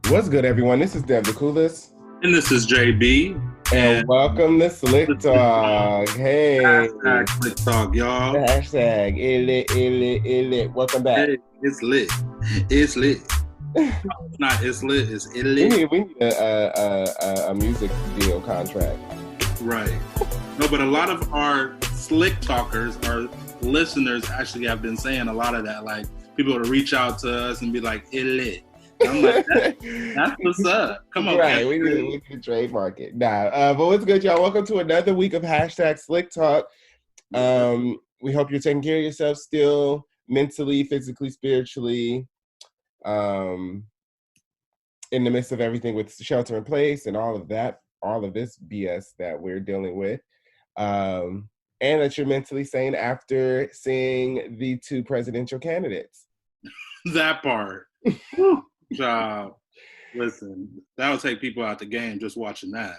What's good, everyone? This is Dev the Coolest. And this is JB. And welcome to Slick Talk. Hey. Hashtag Slick Talk, y'all. Hashtag it lit. Welcome back. Hey, it's lit. It's lit. It's not it's lit, it's it lit. We need a music deal contract. Right. No, but a lot of our Slick Talkers, our listeners actually have been saying a lot of that. Like, people would reach out to us and be like, it lit. I'm like, that's what's up. Come on, right? We need to trademark it. But what's good, y'all? Welcome to another week of hashtag Slick Talk. We hope you're taking care of yourself still, mentally, physically, spiritually, in the midst of everything with shelter in place and all of that, all of this BS that we're dealing with, and that you're mentally sane after seeing the two presidential candidates. That part. Job. Listen, that'll take people out the game just watching that.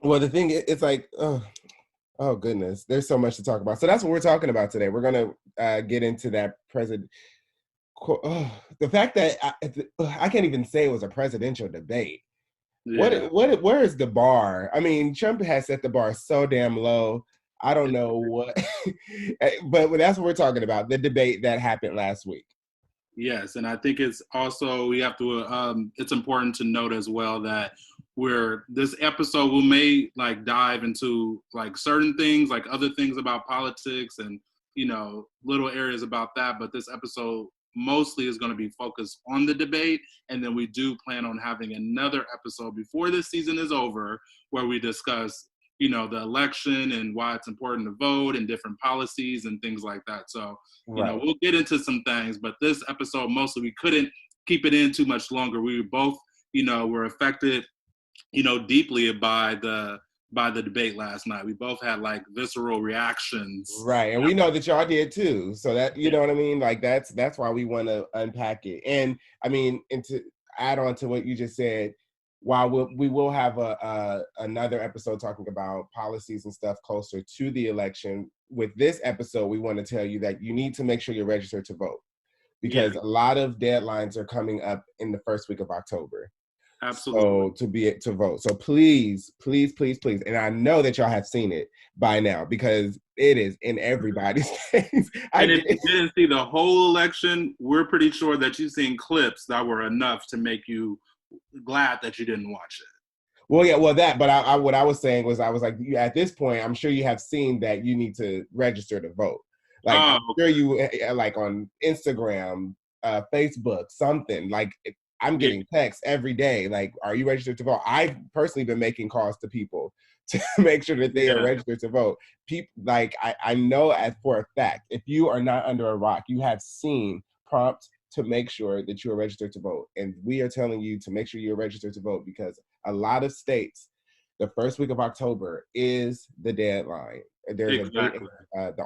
Well, the thing is, it's like, oh goodness, there's so much to talk about. So that's what we're talking about today. We're gonna get into that the fact that I can't even say it was a presidential debate. Yeah. Where is the bar? I mean, Trump has set the bar so damn low. I don't know what, but that's what we're talking about. The debate that happened last week. Yes, and I think it's also, we have to, it's important to note as well that this episode may like dive into like certain things, like other things about politics and, you know, little areas about that. But this episode mostly is going to be focused on the debate. And then we do plan on having another episode before this season is over where we discuss, you know, the election and why it's important to vote and different policies and things like that. So, you know, we'll get into some things, but this episode, mostly we couldn't keep it in too much longer. We were both, you know, were affected, you know, deeply by the debate last night. We both had like visceral reactions. Right. And we know that y'all did too. So that, you know what I mean? Like that's why we want to unpack it. And I mean, and to add on to what you just said, while we will have another episode talking about policies and stuff closer to the election, with this episode, we want to tell you that you need to make sure you're registered to vote because a lot of deadlines are coming up in the first week of October. Absolutely. So to vote. So please. And I know that y'all have seen it by now because it is in everybody's face. And if you didn't see the whole election, we're pretty sure that you've seen clips that were enough to make you glad that you didn't watch it. Well, yeah, but I what I was saying was, I was like, at this point, I'm sure you have seen that you need to register to vote. Like, I'm sure you, like on Instagram, Facebook, something, like, I'm getting texts every day, like, are you registered to vote? I've personally been making calls to people to make sure that they are registered to vote. People, like, I know for a fact, if you are not under a rock, you have seen prompts to make sure that you are registered to vote. And we are telling you to make sure you're registered to vote because a lot of states, the first week of October is the deadline. There's the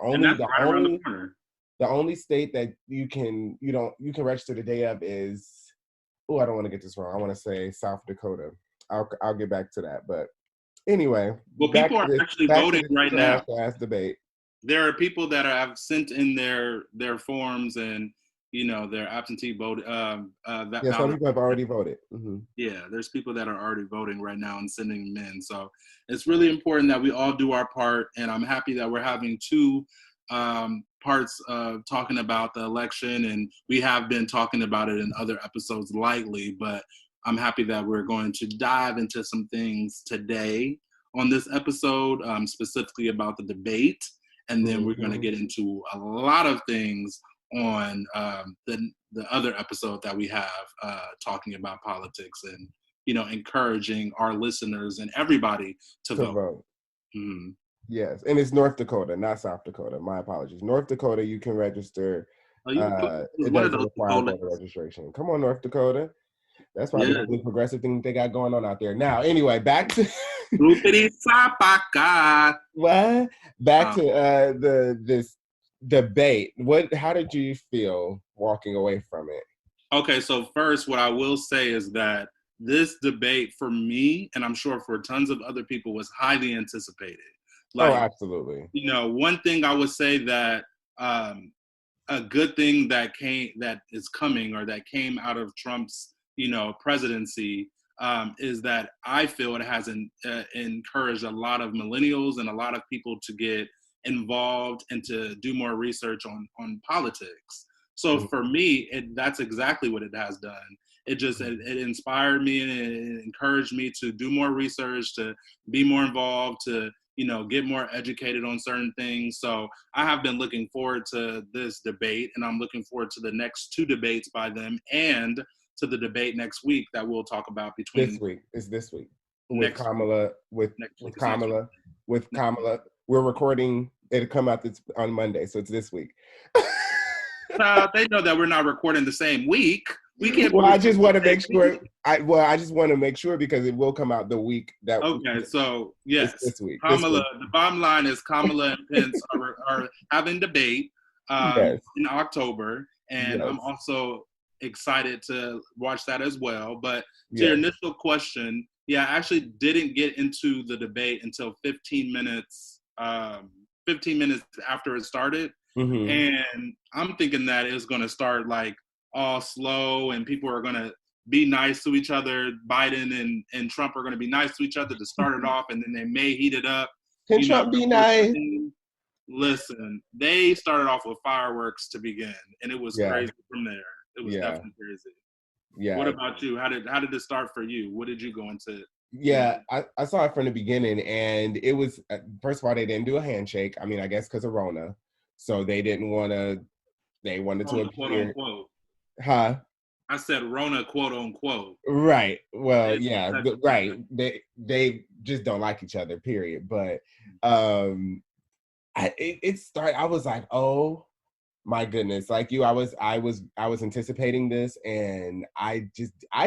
only state that you can register the day of is, I don't want to get this wrong. I want to say South Dakota. I'll get back to that. But anyway, well, people are actually voting right now. Debate. There are people that have sent in their forms and, you know, their absentee vote. Some people have already voted. Mm-hmm. Yeah, there's people that are already voting right now and sending them in. So it's really important that we all do our part. And I'm happy that we're having two parts of talking about the election. And we have been talking about it in other episodes lightly, but I'm happy that we're going to dive into some things today on this episode, specifically about the debate. And then we're going to get into a lot of things on the other episode that we have talking about politics and, you know, encouraging our listeners and everybody to vote. Mm-hmm. Yes, and it's North Dakota, not South Dakota. My apologies. North Dakota, you can register. It doesn't require voter registration. Come on, North Dakota. That's probably the only progressive thing they got going on out there. Now, anyway, back to what? Back to this debate. How did you feel walking away from it? Okay, so first, what I will say is that this debate for me, and I'm sure for tons of other people, was highly anticipated. Like, absolutely. You know, one thing I would say that a good thing that is coming, or that came out of Trump's, presidency, is that I feel it has encouraged a lot of millennials and a lot of people to get involved and to do more research on politics. So for me, that's exactly what it has done. It inspired me, and it encouraged me to do more research, to be more involved, to get more educated on certain things. So I have been looking forward to this debate, and I'm looking forward to the next 2 debates by them, and to the debate next week that we'll talk about between this week. It's this week with Kamala. With Kamala. We're recording. It'll come out on Monday, so it's this week. They know that we're not recording the same week. We can't. Well, I just want to make sure. I just want to make sure because it will come out the week that. Okay, so yes, this week. Kamala. The bottom line is Kamala and Pence are having debate in October, and I'm also excited to watch that as well. But to your initial question, I actually didn't get into the debate until 15 minutes after it started. Mm-hmm. And I'm thinking that it's going to start like all slow, and people are going to be nice to each other. Biden and Trump are going to be nice to each other to start it off, and then they may heat it up. Can Trump be nice? Listen, they started off with fireworks to begin, and it was crazy from there. It was definitely crazy. Yeah. What about you? How did it start for you? What did you go into? Yeah, I saw it from the beginning, and it was, first of all, they didn't do a handshake. I mean, I guess because of Rona. So they didn't want to, they wanted to appear. Quote unquote. Huh? I said Rona, quote unquote. Right. Well, right. They just don't like each other, period. But it started, I was like, oh my goodness. Like you, I was anticipating this, and I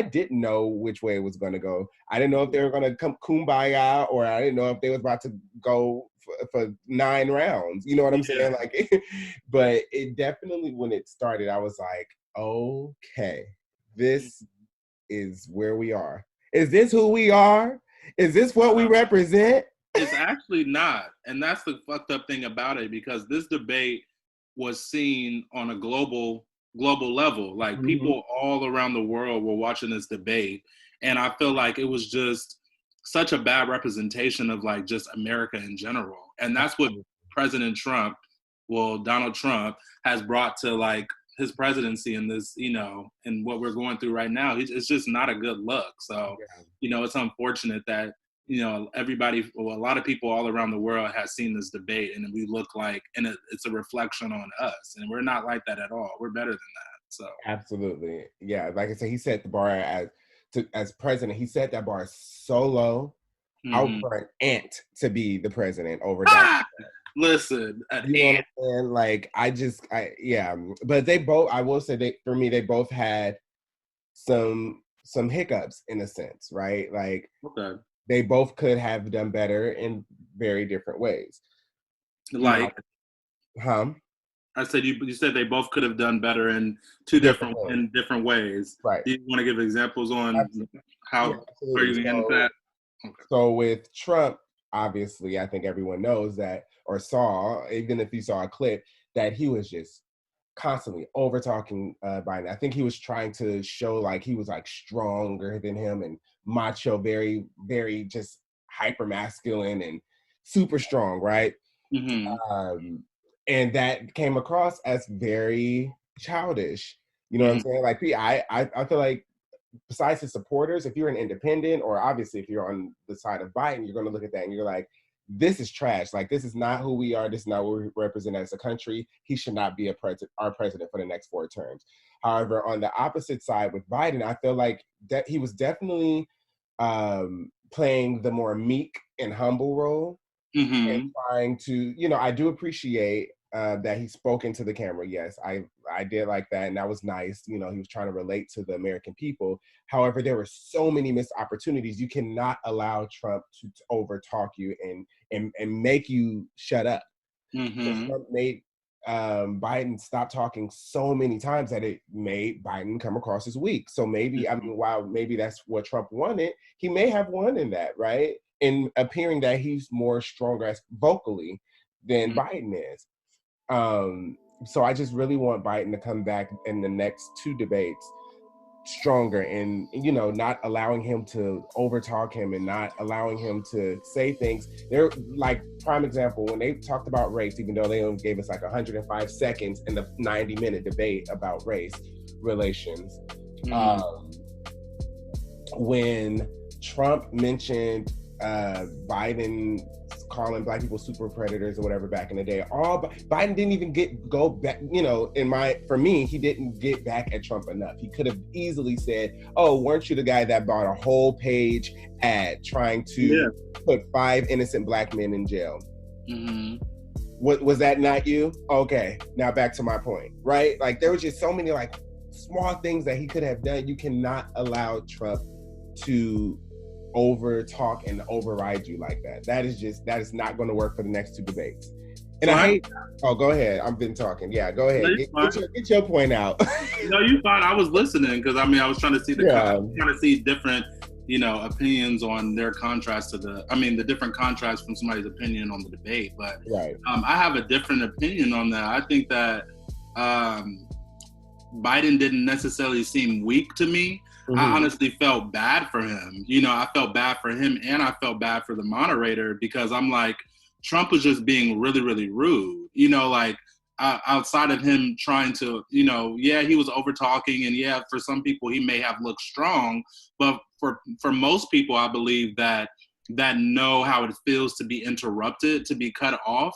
didn't know which way it was going to go. I didn't know if they were going to come kumbaya, or I didn't know if they was about to go for 9 rounds. You know what I'm saying? Like, but it definitely, when it started, I was like, okay, this is where we are. Is this who we are? Is this what we represent? It's actually not. And that's the fucked up thing about it, because this debate was seen on a global level. Like people all around the world were watching this debate. And I feel like it was just such a bad representation of like just America in general. And that's what Donald Trump has brought to like his presidency in this, and what we're going through right now. It's just not a good look. So, it's unfortunate that, everybody, a lot of people all around the world has seen this debate, and we look like, and it's a reflection on us, and we're not like that at all. We're better than that. So absolutely. Yeah. Like I said, he set the bar as president. He set that bar so low. I would for an ant to be the president over that. Listen, an ant. Like but they both, I will say, they both had some hiccups in a sense, right? Like, they both could have done better in very different ways. Like, I said you said they both could have done better in different ways. Right. Do you want to give examples on how are you getting that? Okay. So with Trump, obviously, I think everyone knows that, or saw, even if you saw a clip, that he was just constantly over talking Biden. I think he was trying to show like he was like stronger than him and macho, very, very just hyper masculine and super strong, right? Mm-hmm. And that came across as very childish. You know what I'm saying? Like, I feel like, besides his supporters, if you're an independent, or obviously if you're on the side of Biden, you're going to look at that and you're like, this is trash. Like, this is not who we are. This is not what we represent as a country. He should not be our president for the next 4 terms. However, on the opposite side with Biden, I feel like that he was definitely playing the more meek and humble role, and trying to, I do appreciate that he spoke into the camera. Yes, I did like that, and that was nice. He was trying to relate to the American people. However, there were so many missed opportunities. You cannot allow Trump to overtalk you and make you shut up. So Trump made Biden stop talking so many times that it made Biden come across as weak. So maybe, while maybe that's what Trump wanted, he may have won in that, right? In appearing that he's more stronger vocally than Biden is. so I just really want Biden to come back in the next 2 debates stronger, and not allowing him to overtalk him and not allowing him to say things. They're like, prime example, when they talked about race, even though they only gave us like 105 seconds in the 90-minute debate about race relations. When Trump mentioned Biden calling black people super predators or whatever back in the day, Biden didn't even go back, for me, he didn't get back at Trump enough. He could have easily said, oh, weren't you the guy that bought a whole page ad trying to put 5 innocent black men in jail? Was that not you? Okay, now back to my point, right? Like, there was just so many like small things that he could have done. You cannot allow Trump to over talk and override you like that. That is not going to work for the next 2 debates. And go ahead. I've been talking. Yeah, go ahead. Get your point out. No, you fine. I was listening because I was trying to see different, opinions on their contrast to the different contrast from somebody's opinion on the debate. But I have a different opinion on that. I think that Biden didn't necessarily seem weak to me. I honestly felt bad for him. I felt bad for him and I felt bad for the moderator because I'm like, Trump was just being really, really rude. Outside of him trying to, he was over talking, and for some people he may have looked strong, but for most people, I believe that know how it feels to be interrupted, to be cut off.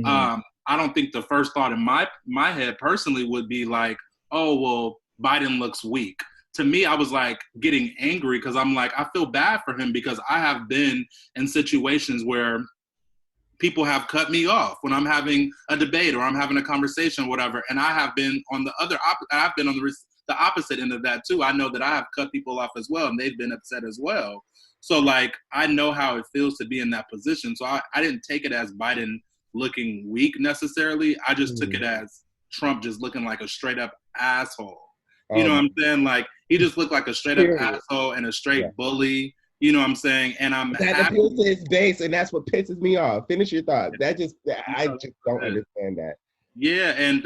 I don't think the first thought in my head personally would be like, oh, well, Biden looks weak. To me, I was like getting angry because I'm like, I feel bad for him because I have been in situations where people have cut me off when I'm having a debate or I'm having a conversation, whatever. And I have been on the I've been on the opposite end of that too. I know that I have cut people off as well, and they've been upset as well. So like, I know how it feels to be in that position. So I didn't take it as Biden looking weak necessarily. I just took it as Trump just looking like a straight up asshole. You know what I'm saying? Like, he just looked like a straight up asshole and a straight bully. You know what I'm saying? And that appeals to his base, and that's what pisses me off. Finish your thought. I just don't understand that. Yeah, and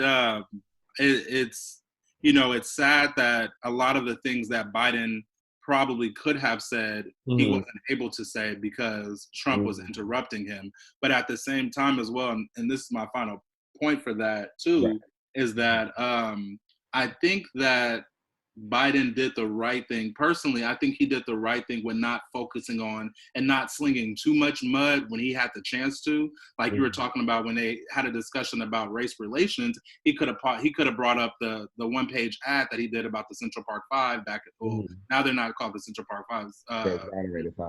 it's it's sad that a lot of the things that Biden probably could have said, he wasn't able to say because Trump was interrupting him. But at the same time as well, and this is my final point for that too, is that I think that Biden did the right thing. Personally, I think he did the right thing with not focusing on and not slinging too much mud when he had the chance to. Like you were talking about when they had a discussion about race relations, he could have brought up the 1-page ad that he did about the Central Park Five back at now they're not called the Central Park Fives.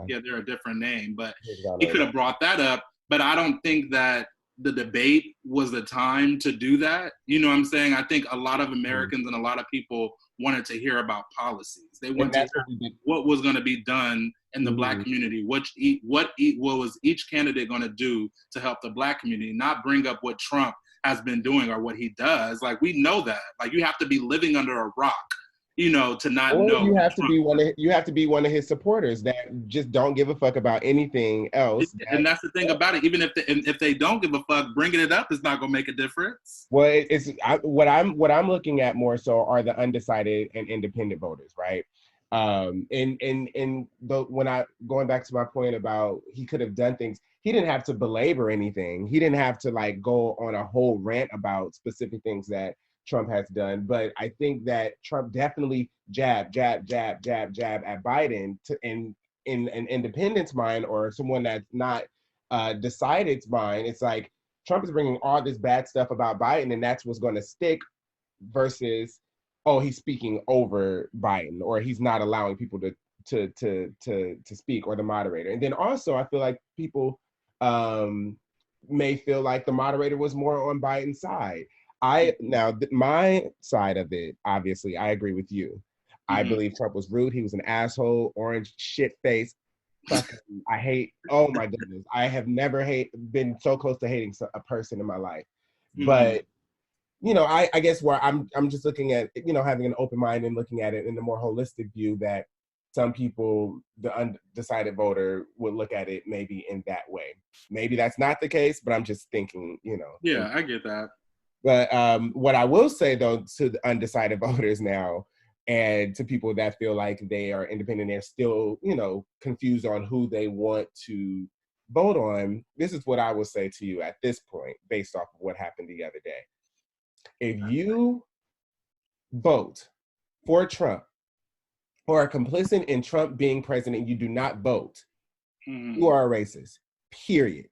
Yeah, they're a different name, but he could have brought that up. But I don't think that the debate was the time to do that. You know what I'm saying? I think a lot of Americans and a lot of people wanted to hear about policies. They wanted to hear what was going to be done in the Black community. What was each candidate going to do to help the Black community, not bring up what Trump has been doing or what he does. Like, we know that. Like, you have to be living under a rock, to not know. You have to be one of his supporters that just don't give a fuck about anything else. And that's the thing about it. Even if they don't give a fuck, bringing it up is not going to make a difference. Well, what I'm looking at more so are the undecided and independent voters, right? When I going back to my point about he could have done things, he didn't have to belabor anything. He didn't have to like go on a whole rant about specific things that Trump has done. But I think that Trump definitely jab at Biden in an independent's mind or someone that's not decided's mind. It's like Trump is bringing all this bad stuff about Biden, and that's what's going to stick versus, oh, he's speaking over Biden, or he's not allowing people to speak, or the moderator. And then also, I feel like people may feel like the moderator was more on Biden's side. My side of it, obviously, I agree with you. I believe Trump was rude. He was an asshole, orange shit face. I hate. Oh my goodness, I have never been so close to hating a person in my life. But I guess where I'm just looking at having an open mind and looking at it in a more holistic view, that some people, the undecided voter, would look at it maybe in that way. Maybe that's not the case, but I'm just thinking, Yeah, I get that. But what I will say, though, to the undecided voters now, and to people that feel like they are independent, they're still, confused on who they want to vote on. This is what I will say to you at this point, based off of what happened the other day. If you vote for Trump or are complicit in Trump being president, you do not vote, you are a racist, period.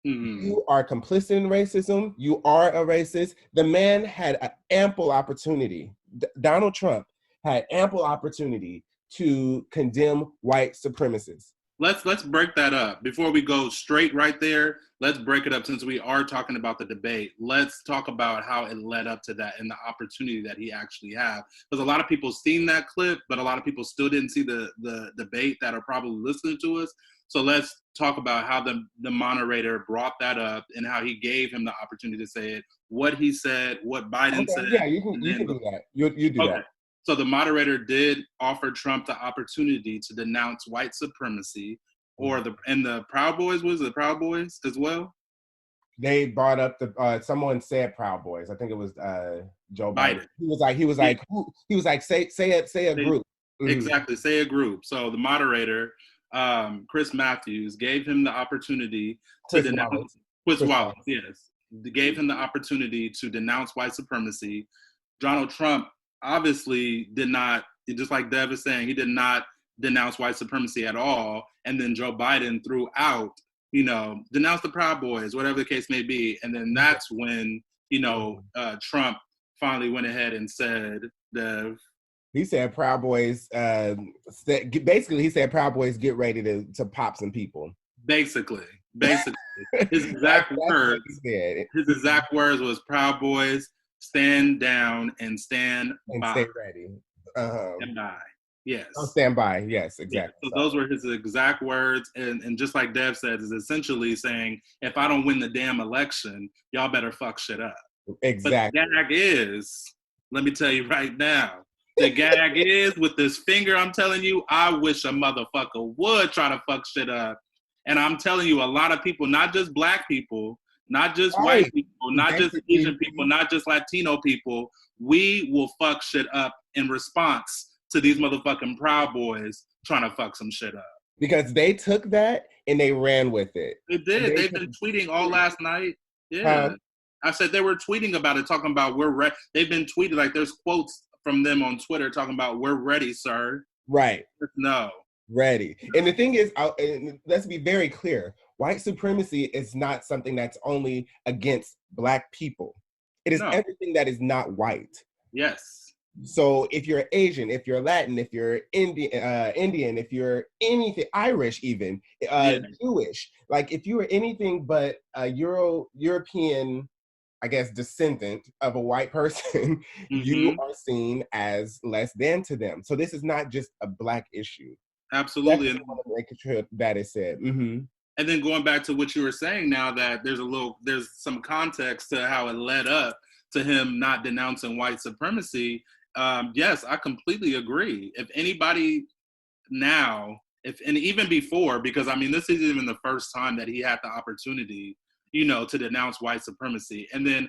You are complicit in racism. You are a racist. The man had an ample opportunity. Donald Trump had ample opportunity to condemn white supremacists. Let's break that up before we go straight right there. Let's break it up since we are talking about the debate. Let's talk about how it led up to that and the opportunity that he actually had. Because a lot of people seen that clip, but a lot of people still didn't see the debate that are probably listening to us. So let's talk about how the moderator brought that up and how he gave him the opportunity to say it, what he said, what Biden said. Yeah, you can do that. You do that. So the moderator did offer Trump the opportunity to denounce white supremacy, or the Proud Boys. Was it Proud Boys as well? They brought up someone said Proud Boys. I think it was Joe Biden. He was like say a group. Exactly, say a group. So the moderator, Chris Matthews, gave him the opportunity to denounce Chris Wallace. Yes, gave him the opportunity to denounce white supremacy. Donald Trump obviously did not, just like Dev is saying, he did not denounce white supremacy at all. And then Joe Biden threw out, denounce the Proud Boys, whatever the case may be. And then that's when, Trump finally went ahead and said, Dev. He said Proud Boys, basically he said Proud Boys get ready to pop some people. Basically. His exact words, was Proud Boys, stand down and stand by. Stay ready. Stand by. Yes. Stand by. Yes, exactly. Yeah, so those were his exact words. And just like Dev said, is essentially saying, if I don't win the damn election, y'all better fuck shit up. Exactly. But the gag is, let me tell you right now, the gag is with this finger, I'm telling you, I wish a motherfucker would try to fuck shit up. And I'm telling you, a lot of people, not just black people, not just white people, not just Asian people, not just Latino people, we will fuck shit up in response to these motherfucking Proud Boys trying to fuck some shit up. Because they took that and they ran with it. They did. They've been tweeting all last night. Yeah. I said they were tweeting about it, talking about we're ready. They've been tweeting, like there's quotes from them on Twitter talking about we're ready, sir. Right. No. Ready. And the thing is, let's be very clear. White supremacy is not something that's only against black people. It is everything that is not white. Yes. So if you're Asian, if you're Latin, if you're Indian, if you're anything, Irish even, Jewish, like if you are anything but a European, I guess, descendant of a white person, you are seen as less than to them. So this is not just a black issue. Absolutely. And making sure that is said. And then going back to what you were saying now, that there's some context to how it led up to him not denouncing white supremacy. Yes, I completely agree. If anybody now, and even before, because I mean, this isn't even the first time that he had the opportunity, to denounce white supremacy. And then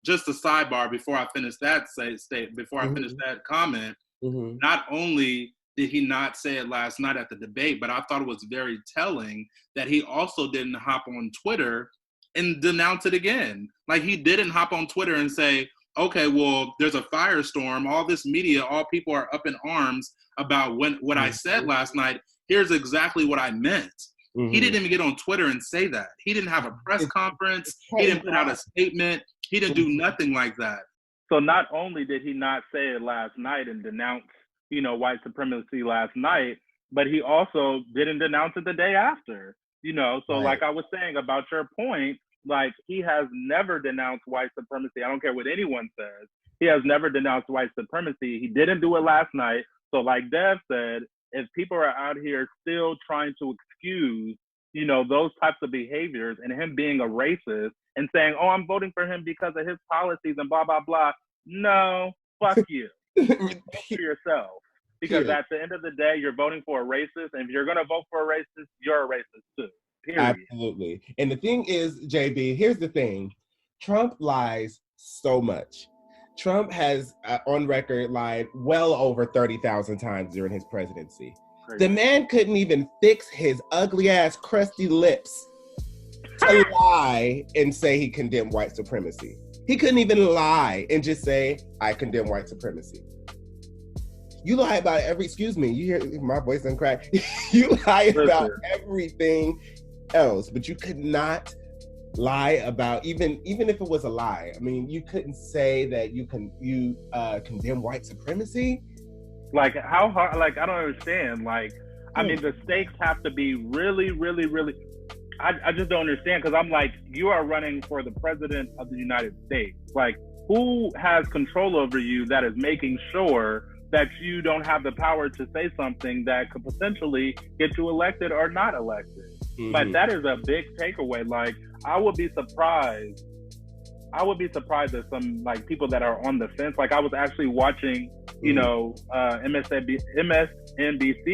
just a sidebar before I finish that finish that comment, not only did he not say it last night at the debate, but I thought it was very telling that he also didn't hop on Twitter and denounce it again. Like, he didn't hop on Twitter and say, okay, well, there's a firestorm. All this media, all people are up in arms about what I said last night. Here's exactly what I meant. He didn't even get on Twitter and say that. He didn't have a press conference. He didn't put out a statement. He didn't do nothing like that. So not only did he not say it last night and denounce, white supremacy last night, but he also didn't denounce it the day after, So like I was saying about your point, like, he has never denounced white supremacy. I don't care what anyone says. He has never denounced white supremacy. He didn't do it last night. So like Dev said, if people are out here still trying to excuse, those types of behaviors and him being a racist and saying, oh, I'm voting for him because of his policies and blah, blah, blah. No, fuck you. Vote for yourself. Because at the end of the day, you're voting for a racist. And if you're going to vote for a racist, you're a racist too. Period. Absolutely. And the thing is, JB, here's the thing. Trump lies so much. Trump has, on record, lied well over 30,000 times during his presidency. Crazy. The man couldn't even fix his ugly ass, crusty lips to lie and say he condemned white supremacy. He couldn't even lie and just say, I condemn white supremacy. You lie about excuse me, you hear my voice done crack. You lie about everything else, but you could not lie about, even if it was a lie. I mean, you couldn't say that you condemn white supremacy. Like, how hard? Like, I don't understand. Like, I mean, the stakes have to be really, really, really. I just don't understand, because I'm like, you are running for the president of the United States. Like, who has control over you that is making sure that you don't have the power to say something that could potentially get you elected or not elected? Mm-hmm. But that is a big takeaway. Like, I would be surprised if some, like, people that are on the fence, like, I was actually watching, you know, MSNBC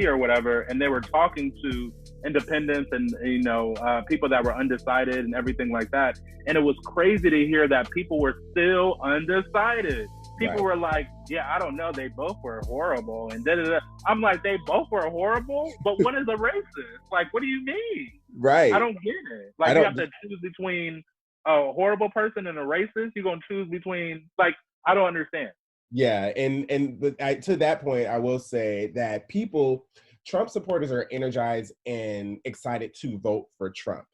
or whatever, and they were talking to independents and, you know, people that were undecided and everything like that. And it was crazy to hear that people were still undecided. People were like, yeah, I don't know, they both were horrible, and da-da-da. I'm like, they both were horrible, but what is a racist? Like, what do you mean? Right. I don't get it. Like, you have to choose between a horrible person and a racist. You're gonna choose between, like, I don't understand. Yeah, and to that point, I will say that Trump supporters are energized and excited to vote for Trump.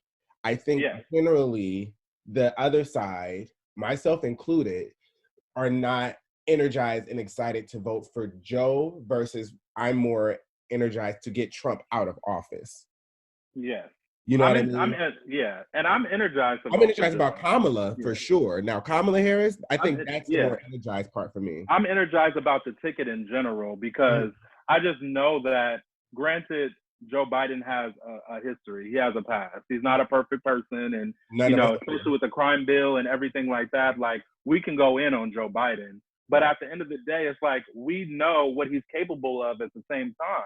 I think generally the other side, myself included, are not energized and excited to vote for Joe, versus I'm more energized to get Trump out of office. Yes. You know what I mean? And I'm energized. I'm energized about Kamala for sure. Now, Kamala Harris, I think that's the more energized part for me. I'm energized about the ticket in general, because I just know that, granted, Joe Biden has a history. He has a past. He's not a perfect person. And, you know, especially with the crime bill and everything like that, like, we can go in on Joe Biden. But at the end of the day, it's like, we know what he's capable of at the same time.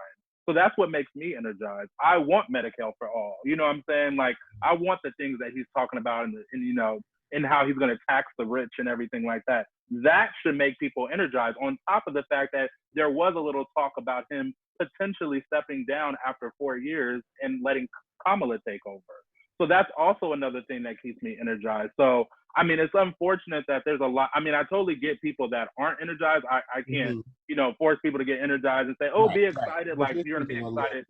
So that's what makes me energized. I want Medi-Cal for all. You know what I'm saying? Like, I want the things that he's talking about and you know, and how he's going to tax the rich and everything like that. That should make people energized, on top of the fact that there was a little talk about him potentially stepping down after 4 years and letting Kamala take over. So that's also another thing that keeps me energized. So, I mean, it's unfortunate that there's a lot. I mean, I totally get people that aren't energized. I can't, you know, force people to get energized and say, oh, be excited. Like, you're going to be excited.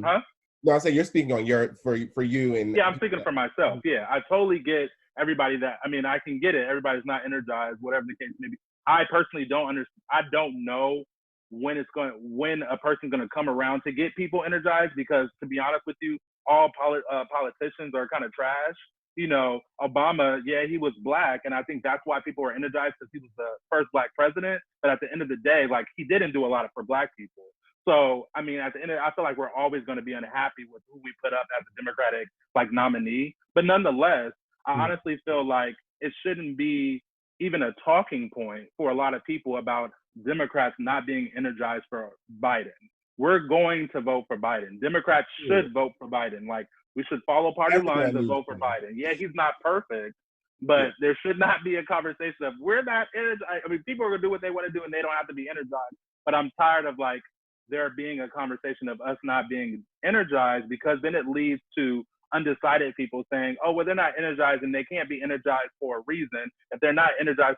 Huh? No, I say you're speaking on for you. And yeah, I'm speaking for myself. Yeah, I totally get everybody that, I mean, I can get it. Everybody's not energized, whatever the case may be. I personally don't understand. I don't know when a person's going to come around to get people energized, because, to be honest with you, all politicians are kind of trash. You know, Obama, yeah, he was black, and I think that's why people were energized, because he was the first black president. But at the end of the day, like, he didn't do a lot for black people. So, I mean, at the end, I feel like we're always going to be unhappy with who we put up as a Democratic, like, nominee. But nonetheless, I honestly feel like it shouldn't be even a talking point for a lot of people about Democrats not being energized for Biden. We're going to vote for Biden. Democrats should vote for Biden. Like, we should follow party lines and vote for Biden. Yeah, he's not perfect, but there should not be a conversation of, we're not energized. I mean, people are going to do what they want to do, and they don't have to be energized. But I'm tired of, like, there being a conversation of us not being energized, because then it leads to undecided people saying, oh, well, they're not energized and they can't be energized for a reason. If they're not energized,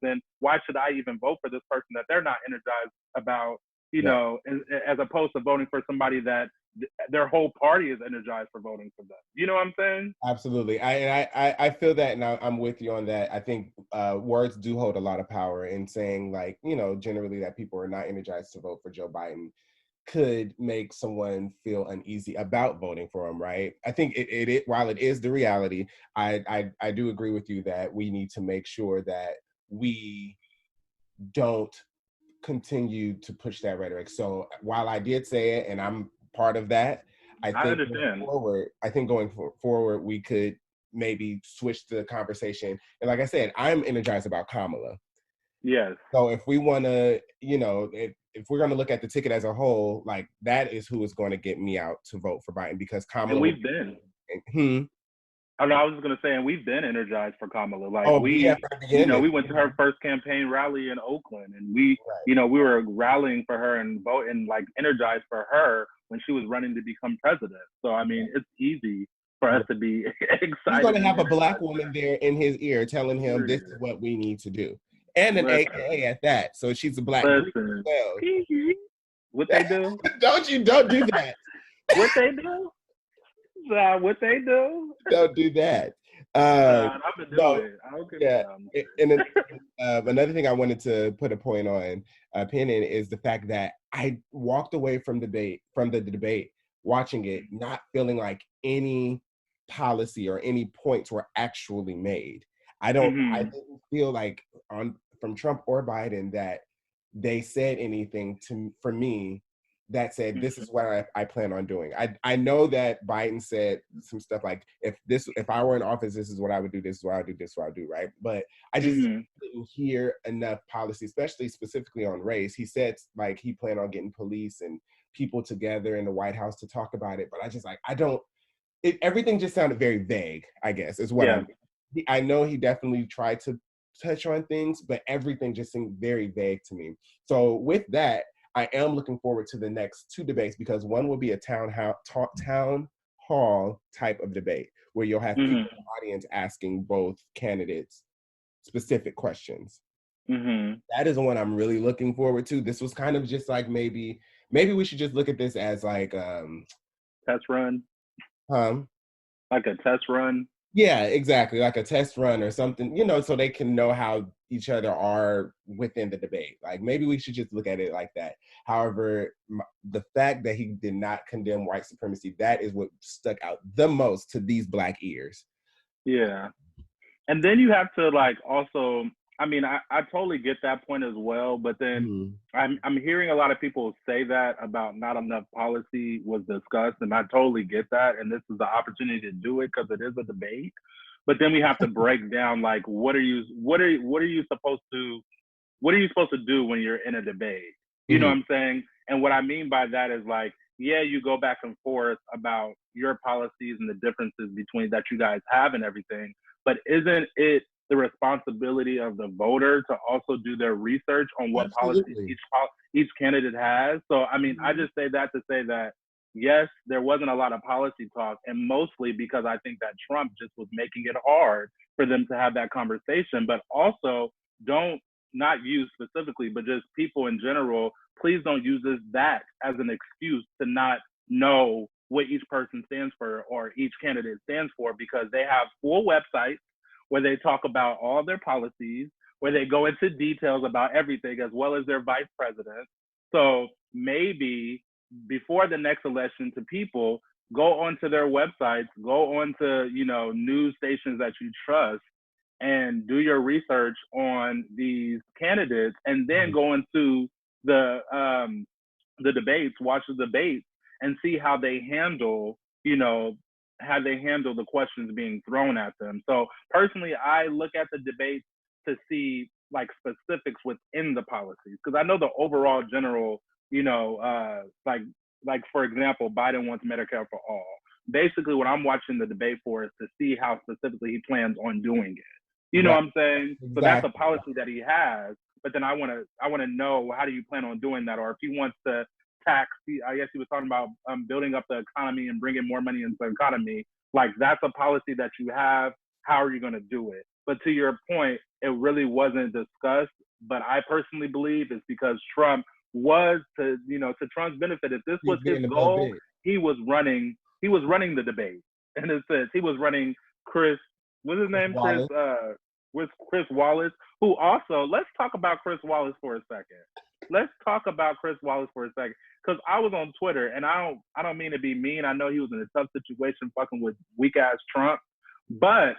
then why should I even vote for this person that they're not energized about, you know, as opposed to voting for somebody that their whole party is energized for voting for them. You know what I'm saying? Absolutely. I feel that, and I'm with you on that. I think words do hold a lot of power in saying, like, you know, generally that people are not energized to vote for Joe Biden could make someone feel uneasy about voting for him, right? I think it while it is the reality, I do agree with you that we need to make sure that we don't continue to push that rhetoric. So while I did say it, and I'm part of that, I think going forward, we could maybe switch the conversation. And like I said, I'm energized about Kamala. Yes. So if we want to, you know, if we're going to look at the ticket as a whole, like, that is who is going to get me out to vote for Biden, because Kamala. And we've been. I know. I was just gonna say, and we've been energized for Kamala. Like we went to her first campaign rally in Oakland, and we were rallying for her and voting, like energized for her when she was running to become president. So I mean, it's easy for us to be excited. He's going to have a black woman there in his ear telling him this is what we need to do, and an AKA at that. So she's a black girl as well. What they do? Don't do that. What they do? What they do? Don't do that. I'm gonna do it. And then, another thing I wanted to put a point on, pin in, is the fact that I walked away from the debate, watching it, not feeling like any policy or any points were actually made. I didn't feel like from Trump or Biden that they said anything for me that said, this is what I plan on doing. I know that Biden said some stuff like, if I were in office, this is what I would do, this is what I would do, this is what I would do, right? But I just didn't hear enough policy, specifically on race. He said like he planned on getting police and people together in the White House to talk about it, but I just everything just sounded very vague, I guess, is what I know he definitely tried to touch on things, but everything just seemed very vague to me. So with that, I am looking forward to the next two debates, because one will be a town hall type of debate where you'll have people in the audience asking both candidates specific questions. That is the one I'm really looking forward to. This was kind of just like maybe we should just look at this as like test run. Like a test run. Yeah, exactly. Like a test run or something, so they can know how each other are within the debate. Like maybe we should just look at it like that. However, the fact that he did not condemn white supremacy, that is what stuck out the most to these Black ears. Yeah. And then you have to like also, I mean, I totally get that point as well, but then I'm hearing a lot of people say that about not enough policy was discussed, and I totally get that, and this is the opportunity to do it because it is a debate. But then we have to break down like what are you supposed to do when you're in a debate? You know what I'm saying? And what I mean by that is like, yeah, you go back and forth about your policies and the differences between that you guys have and everything, but isn't it the responsibility of the voter to also do their research on what policies each candidate has? So, I mean, I just say that to say that, yes, there wasn't a lot of policy talk, and mostly because I think that Trump just was making it hard for them to have that conversation. But also, not you specifically, but just people in general, please don't use that as an excuse to not know what each person stands for or each candidate stands for, because they have full websites where they talk about all their policies, where they go into details about everything, as well as their vice president. So maybe before the next election, to people, go onto their websites, go onto, news stations that you trust, and do your research on these candidates, and then go into the debates, watch the debates, and see how they handle, the questions being thrown at them. So personally, I look at the debates to see like specifics within the policies, because I know the overall general, like for example, Biden wants Medicare for all. Basically, what I'm watching the debate for is to see how specifically he plans on doing it. You know what I'm saying? Exactly. So that's a policy that he has. But then I want to know, how do you plan on doing that? Or if he wants to tax, I guess he was talking about building up the economy and bringing more money into the economy. Like, that's a policy that you have. How are you going to do it? But to your point, it really wasn't discussed. But I personally believe it's because Trump was, to Trump's benefit, if this was his goal, he was running the debate. In a sense, he was running Chris, what's his name? Wallace. Chris Wallace, who also, let's talk about Chris Wallace for a second. Because I was on Twitter, and I don't mean to be mean. I know he was in a tough situation fucking with weak ass Trump, but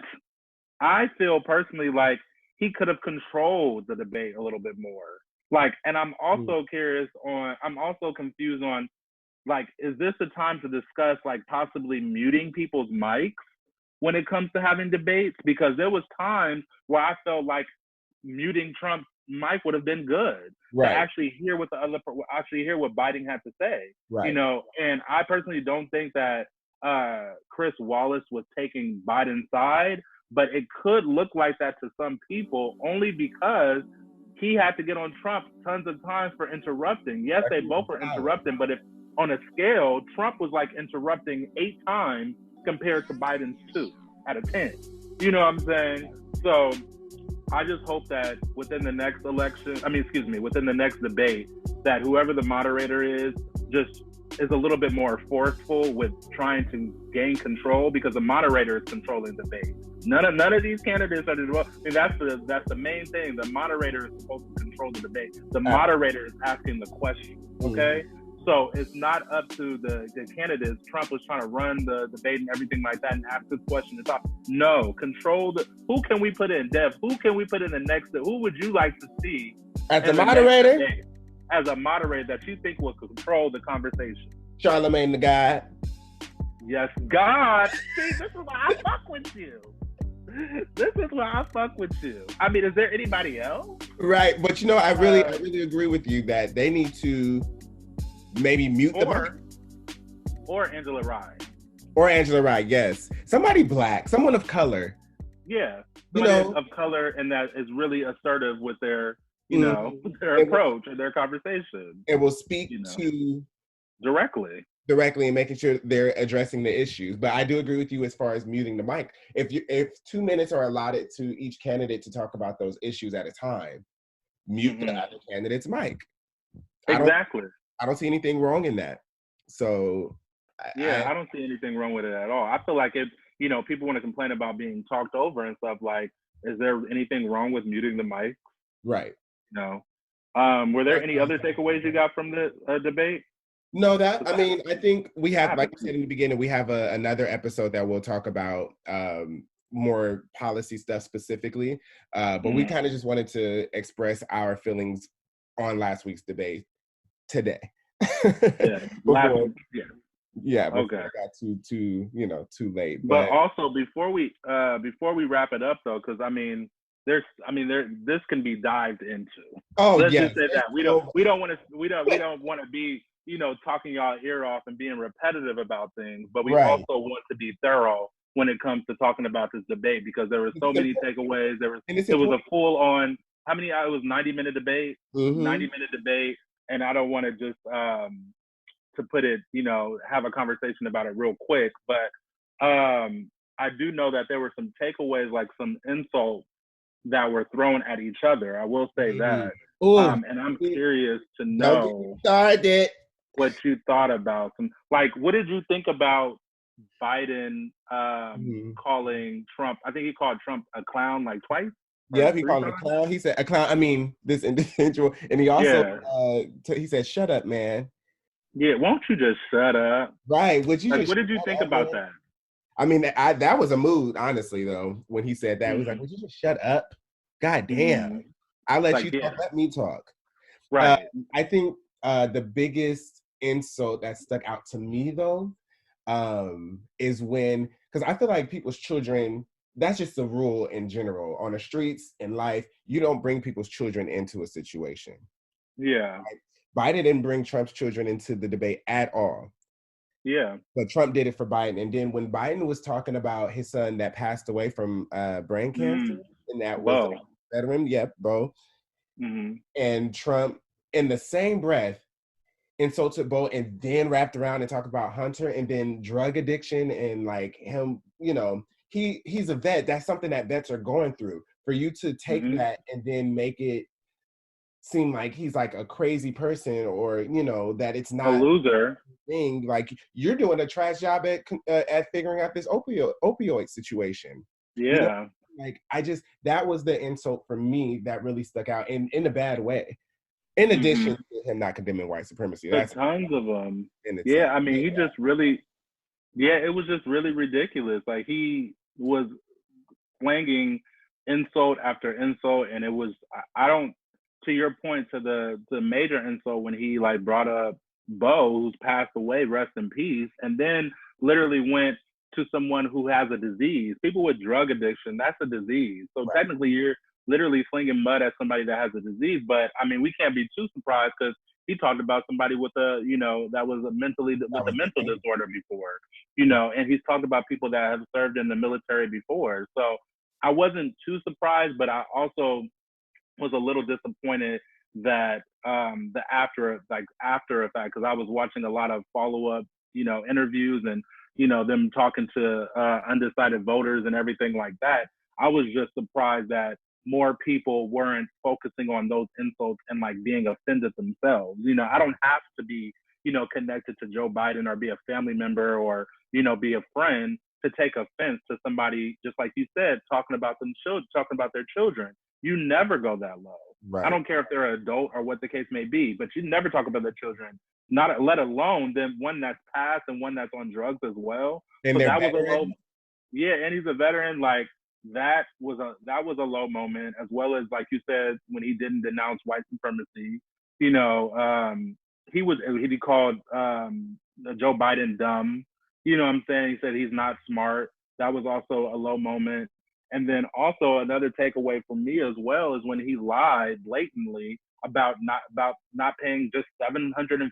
I feel personally like he could have controlled the debate a little bit more. Like, and I'm also confused on, like, is this the time to discuss like possibly muting people's mics when it comes to having debates? Because there was times where I felt like muting Trump's mic would have been good, right, to actually hear what what Biden had to say, right. And I personally don't think that Chris Wallace was taking Biden's side, but it could look like that to some people only because he had to get on Trump tons of times for interrupting. Yes, they both were interrupting, but if on a scale, Trump was like interrupting 8 times compared to Biden's 2 out of 10. You know what I'm saying? So I just hope that within the next within the next debate, that whoever the moderator is just is a little bit more forceful with trying to gain control, because the moderator is controlling the debate. None of these candidates are. I mean, that's the main thing. The moderator is supposed to control the debate. The moderator is asking the question. Okay. Mm-hmm. So it's not up to the candidates. Trump was trying to run the debate and everything like that and ask this question. It's not, no, control who can we put in? Dev, who can we put in the next? Who would you like to see as a moderator? As a moderator that you think will control the conversation? Charlamagne the God. Yes, God. See, this is why I fuck with you. This is why I fuck with you. I mean, is there anybody else? Right, but I really agree with you that they need to maybe mute the mic. Or Angela Rye. Or Angela Rye, yes. Somebody black, someone of color. Yeah, somebody of color, and that is really assertive with their, their approach and their conversation. And will speak to directly and making sure they're addressing the issues. But I do agree with you as far as muting the mic. If 2 minutes are allotted to each candidate to talk about those issues at a time, mute the other candidate's mic. Exactly. I don't see anything wrong in that. So I don't see anything wrong with it at all. I feel like people want to complain about being talked over and stuff. Like, is there anything wrong with muting the mic? Right. No. Were there any other takeaways you got from the debate? No, I think we have, like you said in the beginning, we have another episode that we'll talk about more policy stuff specifically. But we kind of just wanted to express our feelings on last week's debate today. Before I got too late. But also before we wrap it up though, because this can be dived into. Let's just say that we don't want to be talking y'all ear off and being repetitive about things, but we also want to be thorough when it comes to talking about this debate, because there were so many takeaways. It was a full on, how many hours? It was 90-minute debate, 90-minute debate. And I don't want to just, to put it, have a conversation about it real quick. But I do know that there were some takeaways, like some insults that were thrown at each other. I will say that. And I'm curious to know what you thought about some. Like, what did you think about Biden calling Trump? I think he called Trump a clown like twice. Yeah, he called him a clown. He said a clown. This individual, and he also he said, "Shut up, man." Yeah, won't you just shut up? Right. What did you think about that? I mean, that was a mood, honestly. Though, when he said that, he was like, "Would you just shut up?" God damn, I'll let you talk. Let me talk. Right. I think the biggest insult that stuck out to me though is when, because I feel like people's children. That's just the rule in general. On the streets, in life, you don't bring people's children into a situation. Yeah. Biden didn't bring Trump's children into the debate at all. Yeah. But Trump did it for Biden. And then when Biden was talking about his son that passed away from brain cancer, and that was a veteran, Bo. And Trump, in the same breath, insulted Bo, and then wrapped around and talked about Hunter, and then drug addiction, and like him, he's a vet. That's something that vets are going through. For you to take that and then make it seem like he's like a crazy person, or that it's not a loser thing. Like, you're doing a trash job at figuring out this opioid situation. Yeah. Like, that was the insult for me that really stuck out in a bad way. In addition to him not condemning white supremacy. There's tons of them. Yeah, I mean, he just really. Yeah, it was just really ridiculous. Like, he was slanging insult after insult, and it was, to your point, to the major insult when he like brought up Bo, who's passed away, rest in peace, and then literally went to someone who has a disease. People with drug addiction, that's a disease. So technically you're literally slinging mud at somebody that has a disease. But I mean, we can't be too surprised, because he talked about somebody with a, you know, that was with a mental disorder before, you know, and he's talked about people that have served in the military before. So I wasn't too surprised, but I also was a little disappointed that the after effect, because I was watching a lot of follow-up, you know, interviews and, you know, them talking to undecided voters and everything like that. I was just surprised that more people weren't focusing on those insults and like being offended themselves. You know, I don't have to be, you know, connected to Joe Biden or be a family member or, you know, be a friend to take offense to somebody, just like you said, talking about their children. You never go that low. Right. I don't care if they're an adult or what the case may be, but you never talk about their children, not let alone then one that's passed and one that's on drugs as well. And so that was a low. Yeah, and he's a veteran. Like that was a low moment, as well as like you said when he didn't denounce white supremacy. You know, he called Joe Biden dumb. You know what I'm saying? He said he's not smart. That was also a low moment. And then also another takeaway for me as well is when he lied blatantly about not paying just $750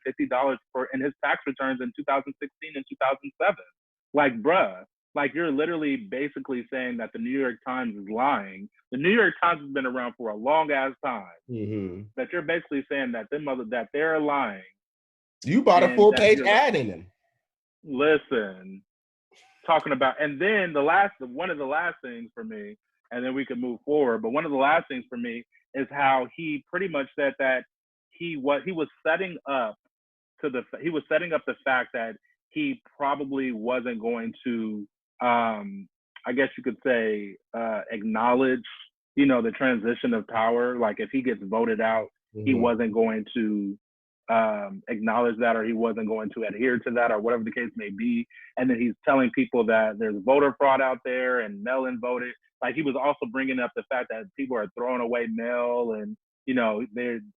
in his tax returns in 2016 and 2007. Like, bruh, like you're literally basically saying that the New York Times is lying. The New York Times has been around for a long ass time. Mm-hmm. That you're basically saying that that they're lying. You bought a full page ad in them. Listen. Talking about, and then one of the last things for me, and then we can move forward, but one of the last things for me is how he pretty much said that he was setting up the fact that he probably wasn't going to I guess you could say acknowledge, you know, the transition of power. Like if he gets voted out, mm-hmm. he wasn't going to acknowledge that, or he wasn't going to adhere to that, or whatever the case may be. And then he's telling people that there's voter fraud out there and mail-in voted. Like he was also bringing up the fact that people are throwing away mail, and you know,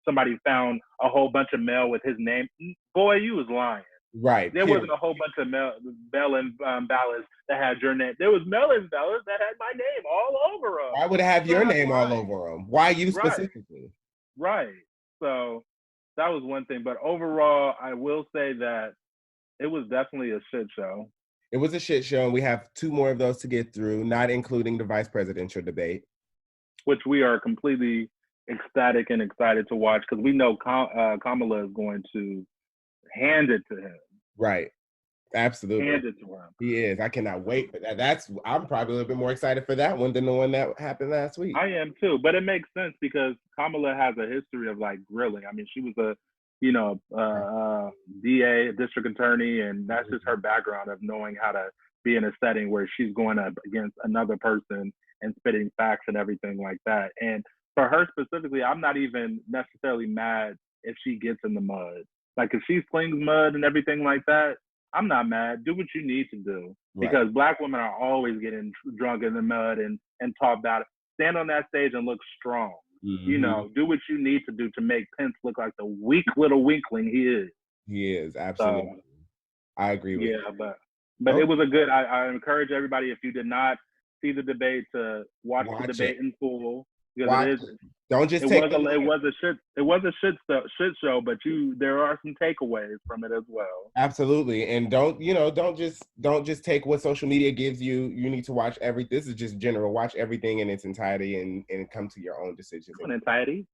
somebody found a whole bunch of mail with his name. Boy, you was lying. Right. There wasn't a whole bunch of mail-in ballots that had your name. There was mail-in ballots that had my name all over them. I would have your name all over them. Why you specifically? Right. So that was one thing. But overall, I will say that it was definitely a shit show. It was a shit show, and we have 2 more of those to get through, not including the vice presidential debate. Which we are completely ecstatic and excited to watch, because we know Kamala is going to hand it to him. Right. Absolutely. Hand it to him. He is. I cannot wait for that. I'm probably a little bit more excited for that one than the one that happened last week. I am too, but it makes sense because Kamala has a history of like grilling. I mean, she was a, you know, DA, a district attorney, and that's just her background of knowing how to be in a setting where she's going up against another person and spitting facts and everything like that. And for her specifically, I'm not even necessarily mad if she gets in the mud. Like if she slings mud and everything like that, I'm not mad. Do what you need to do. Right. Because Black women are always getting drunk in the mud and talk about it. Stand on that stage and look strong. Mm-hmm. You know, do what you need to do to make Pence look like the weak little weakling he is. He is, absolutely. So, I agree with you. Yeah, but it was a good, I encourage everybody, if you did not see the debate, to watch the debate in full. Because don't just take it was a shit show, but there are some takeaways from it as well. Absolutely. And don't just take what social media gives you. You need to watch this is just general. Watch everything in its entirety and come to your own decision. Come on, entirety.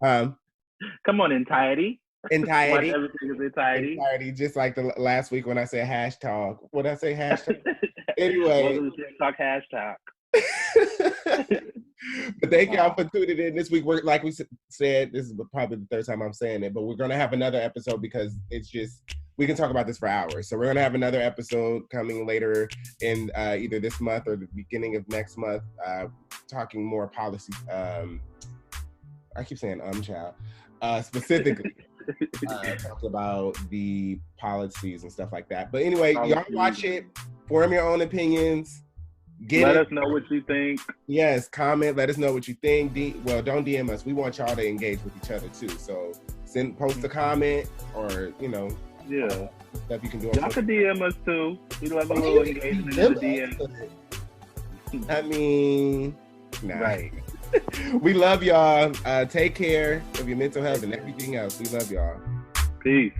Come on, entirety. Entirety. Watch everything in entirety. Entirety, just like the last week when I said hashtag. What did I say? Hashtag. Anyway. Talk hashtag. But thank y'all for tuning in this week. We're, like we said, this is probably the 3rd time I'm saying it, but we're going to have another episode because it's just, we can talk about this for hours. So we're going to have another episode coming later in either this month or the beginning of next month, talking more policy. I keep saying child. Specifically, talk about the policies and stuff like that. But anyway, y'all watch it, form your own opinions. Let us know what you think. Yes, comment. Let us know what you think. Don't DM us. We want y'all to engage with each other too. So post a comment, or stuff you can do. Y'all could DM us too. We love a little engagement in the DM. I mean, Nah. Right. We love y'all. Take care of your mental health and everything else. We love y'all. Peace.